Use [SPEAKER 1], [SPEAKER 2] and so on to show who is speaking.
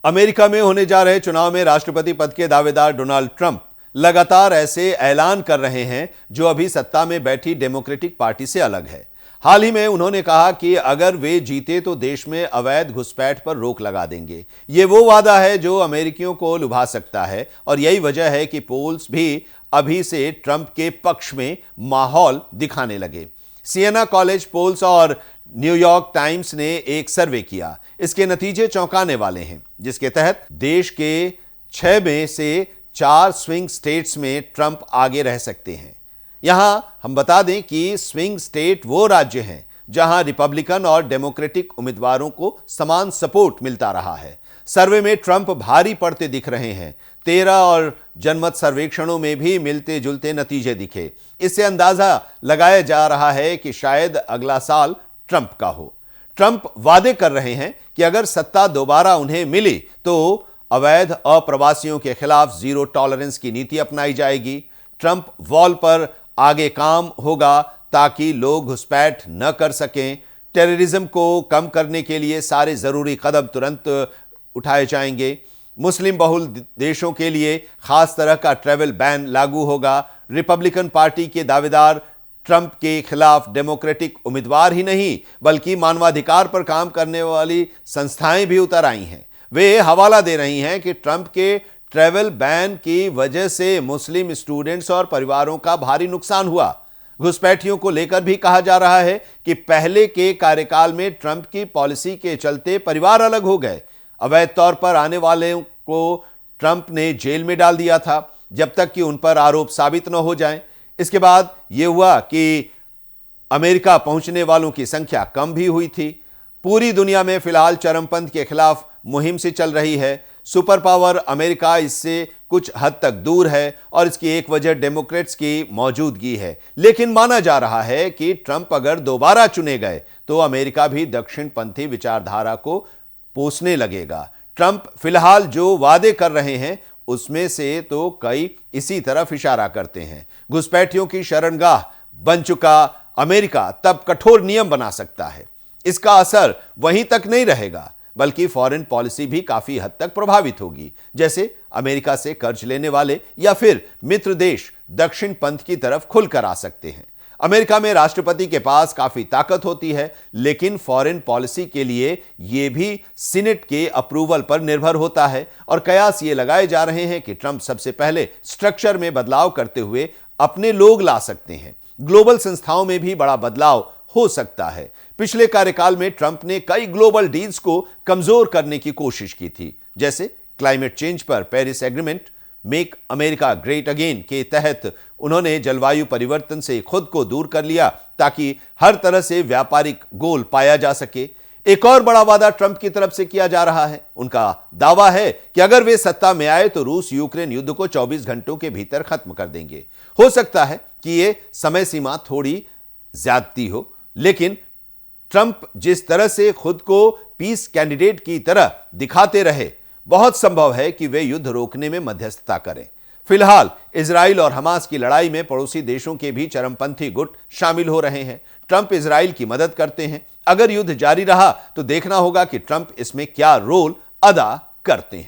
[SPEAKER 1] America में होने जा रहे चुनाव में राष्ट्रपति पद के दावेदार डोनाल्ड ट्रंप लगातार ऐसे ऐलान कर रहे हैं जो अभी सत्ता में बैठी डेमोक्रेटिक पार्टी से अलग है। हाल ही में उन्होंने कहा कि अगर वे जीते तो देश में अवैध घुसपैठ पर रोक लगा देंगे। ये वो वादा है जो अमेरिकियों को लुभा सकता है और यही वजह है कि पोल्स भी अभी से ट्रंप के पक्ष में माहौल दिखाने लगे। सिएना कॉलेज पोल्स और न्यूयॉर्क टाइम्स ने एक सर्वे किया। इसके नतीजे चौंकाने वाले हैं, जिसके तहत देश के 6 में से 4 स्विंग स्टेट्स में ट्रंप आगे रह सकते हैं। यहां हम बता दें कि स्विंग स्टेट वो राज्य हैं जहां रिपब्लिकन और डेमोक्रेटिक उम्मीदवारों को समान सपोर्ट मिलता रहा है। सर्वे में ट्रंप भारी पड़ते दिख रहे हैं। 13 और जनमत सर्वेक्षणों में भी मिलते जुलते नतीजे दिखे। इससे अंदाजा लगाया जा रहा है कि शायद अगला साल ट्रंप का हो। ट्रंप वादे कर रहे हैं कि अगर सत्ता दोबारा उन्हें मिली तो अवैध अप्रवासियों के खिलाफ जीरो टॉलरेंस की नीति अपनाई जाएगी। ट्रंप वॉल पर आगे काम होगा ताकि लोग घुसपैठ न कर सकें। टेररिज्म को कम करने के लिए सारे जरूरी कदम तुरंत उठाए जाएंगे। मुस्लिम बहुल देशों के लिए खास तरह का ट्रैवल बैन लागू होगा। रिपब्लिकन पार्टी के दावेदार ट्रंप के खिलाफ डेमोक्रेटिक उम्मीदवार ही नहीं बल्कि मानवाधिकार पर काम करने वाली संस्थाएं भी उतर आई हैं। वे हवाला दे रही हैं कि ट्रंप के ट्रैवल बैन की वजह से मुस्लिम स्टूडेंट्स और परिवारों का भारी नुकसान हुआ। घुसपैठियों को लेकर भी कहा जा रहा है कि पहले के कार्यकाल में ट्रंप की पॉलिसी के चलते परिवार अलग हो गए। अवैध तौर पर आने वाले को ट्रंप ने जेल में डाल दिया था जब तक कि उन पर आरोप साबित न हो जाएं। इसके बाद यह हुआ कि अमेरिका पहुंचने वालों की संख्या कम भी हुई थी। पूरी दुनिया में फिलहाल चरमपंथ के खिलाफ मुहिम से चल रही है। सुपर पावर अमेरिका इससे कुछ हद तक दूर है और इसकी एक वजह डेमोक्रेट्स की मौजूदगी है। लेकिन माना जा रहा है कि ट्रंप अगर दोबारा चुने गए तो अमेरिका भी दक्षिणपंथी विचारधारा को पोसने लगेगा। ट्रंप फिलहाल जो वादे कर रहे हैं उसमें से तो कई इसी तरफ इशारा करते हैं। घुसपैठियों की शरणगाह बन चुका अमेरिका तब कठोर नियम बना सकता है। इसका असर वहीं तक नहीं रहेगा बल्कि फॉरेन पॉलिसी भी काफी हद तक प्रभावित होगी। जैसे अमेरिका से कर्ज लेने वाले या फिर मित्र देश दक्षिण पंथ की तरफ खुलकर आ सकते हैं। अमेरिका में राष्ट्रपति के पास काफी ताकत होती है, लेकिन फॉरेन पॉलिसी के लिए यह भी सीनेट के अप्रूवल पर निर्भर होता है और कयास ये लगाए जा रहे हैं कि ट्रंप सबसे पहले स्ट्रक्चर में बदलाव करते हुए अपने लोग ला सकते हैं। ग्लोबल संस्थाओं में भी बड़ा बदलाव हो सकता है। पिछले कार्यकाल में ट्रंप ने कई ग्लोबल डील्स को कमजोर करने की कोशिश की थी, जैसे क्लाइमेट चेंज पर Paris agreement, make America great again के तहत उन्होंने जलवायु परिवर्तन से खुद को दूर कर लिया ताकि हर तरह से व्यापारिक गोल पाया जा सके। एक और बड़ा वादा ट्रंप की तरफ से किया जा रहा है। उनका दावा है कि अगर वे सत्ता में आए तो रूस यूक्रेन युद्ध को 24 घंटों के भीतर खत्म कर देंगे। हो सकता है कि यह समय सीमा थोड़ी ज्यादती हो, लेकिन ट्रंप जिस तरह से खुद को पीस कैंडिडेट की तरह दिखाते रहे, बहुत संभव है कि वे युद्ध रोकने में मध्यस्थता करें। फिलहाल इजराइल और हमास की लड़ाई में पड़ोसी देशों के भी चरमपंथी गुट शामिल हो रहे हैं। ट्रंप इजराइल की मदद करते हैं। अगर युद्ध जारी रहा तो देखना होगा कि ट्रंप इसमें क्या रोल अदा करते हैं।